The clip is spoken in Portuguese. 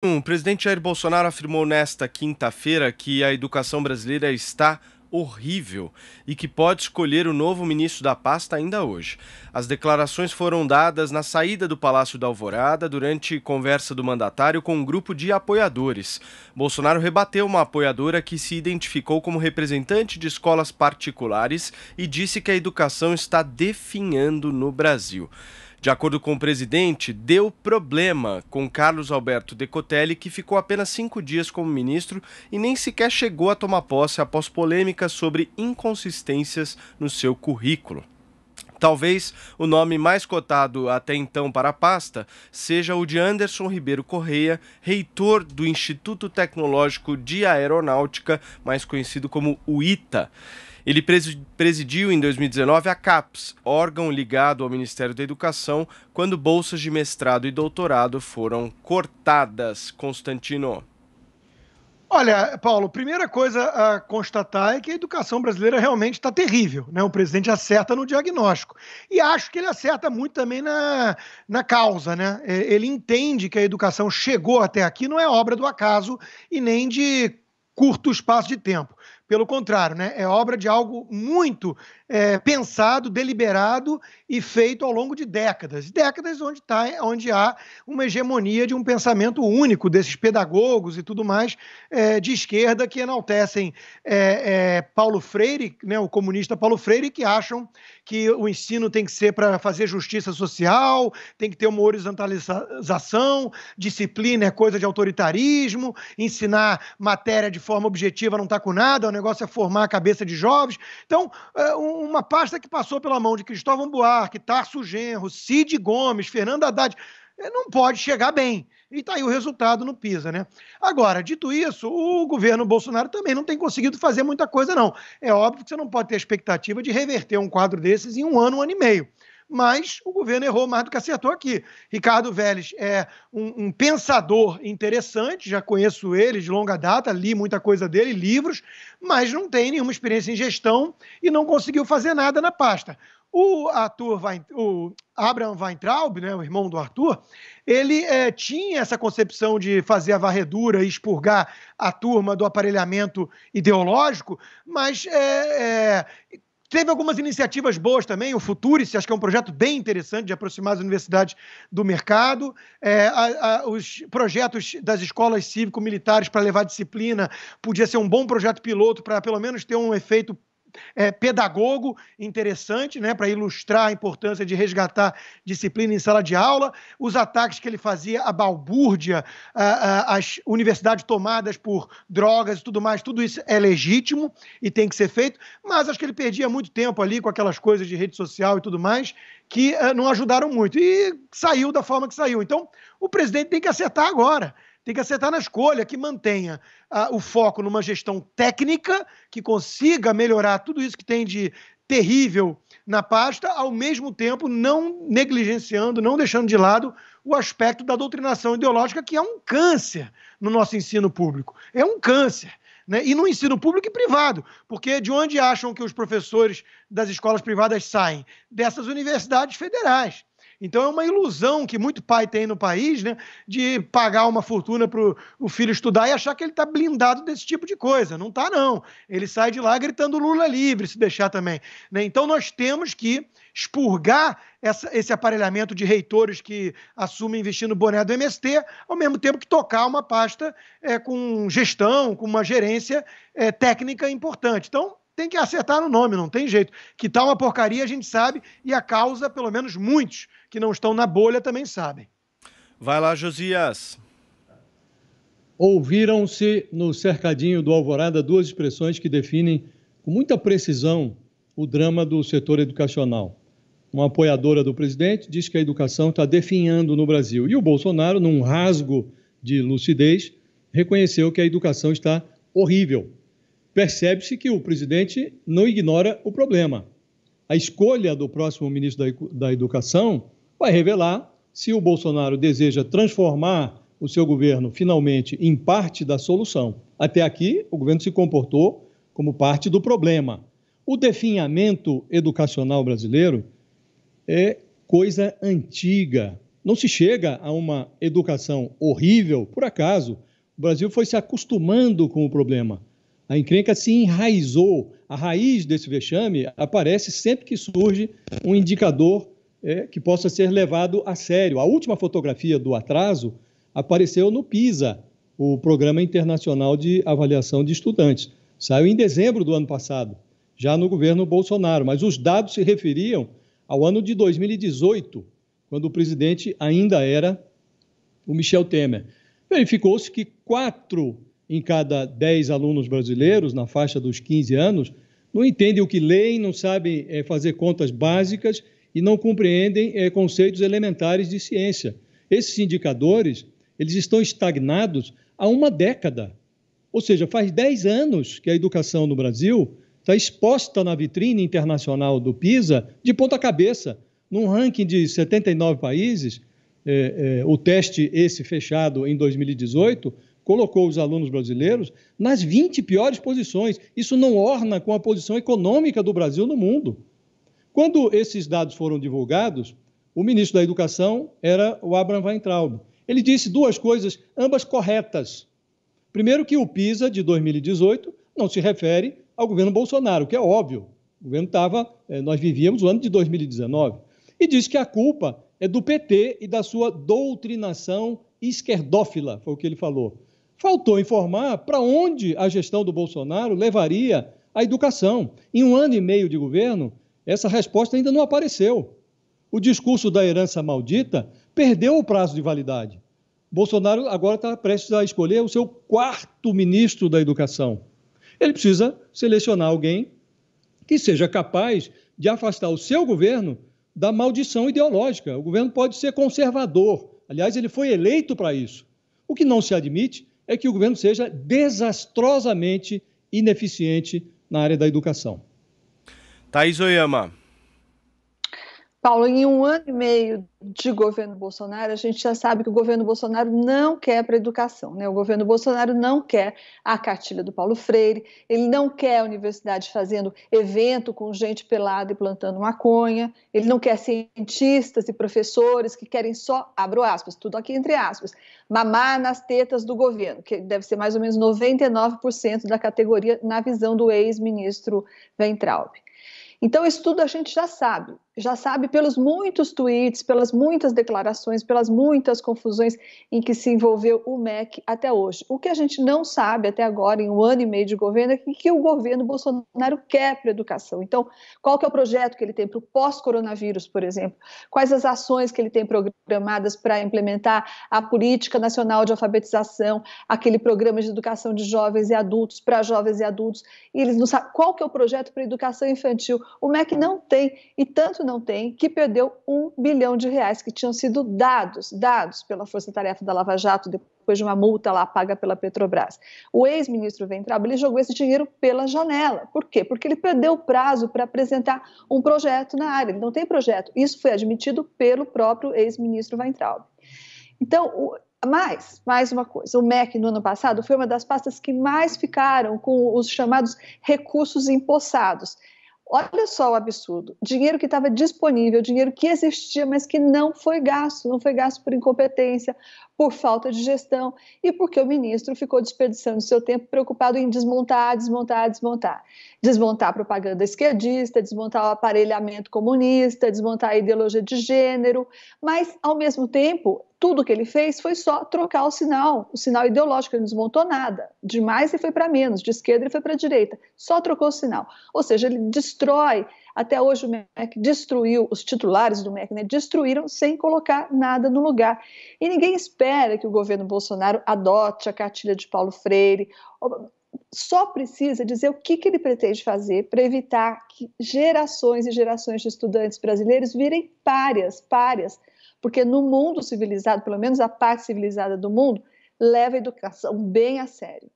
O presidente Jair Bolsonaro afirmou nesta quinta-feira que a educação brasileira está horrível e que pode escolher o novo ministro da pasta ainda hoje. As declarações foram dadas na saída do Palácio da Alvorada durante conversa do mandatário com um grupo de apoiadores. Bolsonaro rebateu uma apoiadora que se identificou como representante de escolas particulares e disse que a educação está definhando no Brasil. De acordo com o presidente, deu problema com Carlos Alberto Decotelli, que ficou apenas 5 dias como ministro e nem sequer chegou a tomar posse após polêmicas sobre inconsistências no seu currículo. Talvez o nome mais cotado até então para a pasta seja o de Anderson Ribeiro Correia, reitor do Instituto Tecnológico de Aeronáutica, mais conhecido como o ITA. Ele presidiu em 2019 a CAPES, órgão ligado ao Ministério da Educação, quando bolsas de mestrado e doutorado foram cortadas. Constantino. Olha, Paulo, primeira coisa a constatar é que a educação brasileira realmente está terrível, né? O presidente acerta no diagnóstico. E acho que ele acerta muito também na causa, né? Ele entende que a educação chegou até aqui, não é obra do acaso e nem de curto espaço de tempo. Pelo contrário, né? É obra de algo muito pensado, deliberado e feito ao longo de décadas. Décadas onde há uma hegemonia de um pensamento único desses pedagogos e tudo mais de esquerda que enaltecem Paulo Freire, né, o comunista Paulo Freire, que acham que o ensino tem que ser para fazer justiça social, tem que ter uma horizontalização, disciplina é coisa de autoritarismo, ensinar matéria de forma objetiva não está com nada, o negócio é formar a cabeça de jovens. Então, uma pasta que passou pela mão de Cristóvão Buarque, Tarso Genro, Cid Gomes, Fernando Haddad, não pode chegar bem. E está aí o resultado no PISA, né? Agora, dito isso, o governo Bolsonaro também não tem conseguido fazer muita coisa, não. É óbvio que você não pode ter a expectativa de reverter um quadro desses em um ano e meio. Mas o governo errou mais do que acertou aqui. Ricardo Vélez é um pensador interessante, já conheço ele de longa data, li muita coisa dele, livros, mas não tem nenhuma experiência em gestão e não conseguiu fazer nada na pasta. O Abraham Weintraub, né, o irmão do Arthur, ele tinha essa concepção de fazer a varredura e expurgar a turma do aparelhamento ideológico, mas teve algumas iniciativas boas também, o Futurice, acho que é um projeto bem interessante de aproximar as universidades do mercado, os projetos das escolas cívico-militares para levar disciplina, podia ser um bom projeto piloto para pelo menos ter um efeito pedagogo interessante, né, para ilustrar a importância de resgatar disciplina em sala de aula, os ataques que ele fazia à balbúrdia, as universidades tomadas por drogas e tudo mais, tudo isso é legítimo e tem que ser feito, mas acho que ele perdia muito tempo ali com aquelas coisas de rede social e tudo mais, que não ajudaram muito, e saiu da forma que saiu. Então, o presidente tem que acertar agora. Tem que acertar na escolha que mantenha o foco numa gestão técnica, que consiga melhorar tudo isso que tem de terrível na pasta, ao mesmo tempo não negligenciando, não deixando de lado o aspecto da doutrinação ideológica, que é um câncer no nosso ensino público. É um câncer. Né? E no ensino público e privado, porque de onde acham que os professores das escolas privadas saem? Dessas universidades federais. Então é uma ilusão que muito pai tem no país, né, de pagar uma fortuna para o filho estudar e achar que ele está blindado desse tipo de coisa. Não está, não. Ele sai de lá gritando Lula livre, se deixar também. Né? Então nós temos que expurgar esse aparelhamento de reitores que assumem vestindo o boné do MST, ao mesmo tempo que tocar uma pasta com gestão, com uma gerência técnica importante. Então, tem que acertar no nome, não tem jeito. Que tá uma porcaria, a gente sabe, e a causa, pelo menos muitos que não estão na bolha também sabem. Vai lá, Josias. Ouviram-se no cercadinho do Alvorada duas expressões que definem com muita precisão o drama do setor educacional. Uma apoiadora do presidente diz que a educação está definhando no Brasil. E o Bolsonaro, num rasgo de lucidez, reconheceu que a educação está horrível. Percebe-se que o presidente não ignora o problema. A escolha do próximo ministro da Educação vai revelar se o Bolsonaro deseja transformar o seu governo, finalmente, em parte da solução. Até aqui, o governo se comportou como parte do problema. O definhamento educacional brasileiro é coisa antiga. não se chega a uma educação horrível por acaso. O Brasil foi se acostumando com o problema. A encrenca se enraizou. A raiz desse vexame aparece sempre que surge um indicador que possa ser levado a sério. A última fotografia do atraso apareceu no PISA, o Programa Internacional de Avaliação de Estudantes. Saiu em dezembro do ano passado, já no governo Bolsonaro, mas os dados se referiam ao ano de 2018, quando o presidente ainda era o Michel Temer. Verificou-se que 4 em cada 10 alunos brasileiros, na faixa dos 15 anos, não entendem o que leem, não sabem fazer contas básicas e não compreendem conceitos elementares de ciência. Esses indicadores, eles estão estagnados há uma década. Ou seja, faz 10 anos que a educação no Brasil está exposta na vitrine internacional do PISA de ponta cabeça. Num ranking de 79 países, o teste esse fechado em 2018 colocou os alunos brasileiros nas 20 piores posições. Isso não orna com a posição econômica do Brasil no mundo. Quando esses dados foram divulgados, o ministro da Educação era o Abraham Weintraub. Ele disse 2 coisas, ambas corretas. Primeiro, que o PISA de 2018 não se refere ao governo Bolsonaro, que é óbvio. O governo nós vivíamos o ano de 2019. E disse que a culpa é do PT e da sua doutrinação esquerdófila, foi o que ele falou. Faltou informar para onde a gestão do Bolsonaro levaria a educação. Em 1 ano e meio de governo, essa resposta ainda não apareceu. O discurso da herança maldita perdeu o prazo de validade. Bolsonaro agora está prestes a escolher o seu 4º ministro da Educação. Ele precisa selecionar alguém que seja capaz de afastar o seu governo da maldição ideológica. O governo pode ser conservador. Aliás, ele foi eleito para isso. O que não se admite é que o governo seja desastrosamente ineficiente na área da educação. Thaís Oyama. Paulo, em 1 ano e meio de governo Bolsonaro, a gente já sabe que o governo Bolsonaro não quer para a educação, né? O governo Bolsonaro não quer a cartilha do Paulo Freire, ele não quer a universidade fazendo evento com gente pelada e plantando maconha, ele não quer cientistas e professores que querem só, abro aspas, tudo aqui entre aspas, mamar nas tetas do governo, que deve ser mais ou menos 99% da categoria na visão do ex-ministro Weintraub. Então, isso tudo a gente já sabe pelos muitos tweets, pelas muitas declarações, pelas muitas confusões em que se envolveu o MEC até hoje. O que a gente não sabe até agora, em 1 ano e meio de governo, é o que o governo Bolsonaro quer para a educação. Então, qual que é o projeto que ele tem para o pós-coronavírus, por exemplo? Quais as ações que ele tem programadas para implementar a Política Nacional de Alfabetização, aquele programa de educação de jovens e adultos, para jovens e adultos, e eles não sabem qual que é o projeto para a educação infantil. O MEC não tem, e tanto não tem, que perdeu R$1 bilhão que tinham sido dados pela Força Tarefa da Lava Jato, depois de uma multa lá paga pela Petrobras. O ex-ministro Weintraub, ele jogou esse dinheiro pela janela. Por quê? Porque ele perdeu o prazo para apresentar um projeto na área, ele não tem projeto. Isso foi admitido pelo próprio ex-ministro Weintraub. Então, mais uma coisa, o MEC no ano passado foi uma das pastas que mais ficaram com os chamados recursos empossados. Olha só o absurdo, dinheiro que estava disponível, dinheiro que existia, mas que não foi gasto por incompetência, por falta de gestão e porque o ministro ficou desperdiçando seu tempo preocupado em desmontar propaganda esquerdista, desmontar o aparelhamento comunista, desmontar a ideologia de gênero, mas, ao mesmo tempo, tudo que ele fez foi só trocar o sinal ideológico, ele não desmontou nada, de mais ele foi para menos, de esquerda ele foi para a direita, só trocou o sinal, ou seja, ele destrói, até hoje o MEC destruiu, os titulares do MEC, né, destruíram sem colocar nada no lugar, e ninguém espera que o governo Bolsonaro adote a cartilha de Paulo Freire, só precisa dizer o que ele pretende fazer para evitar que gerações e gerações de estudantes brasileiros virem párias, porque no mundo civilizado, pelo menos a parte civilizada do mundo, leva a educação bem a sério.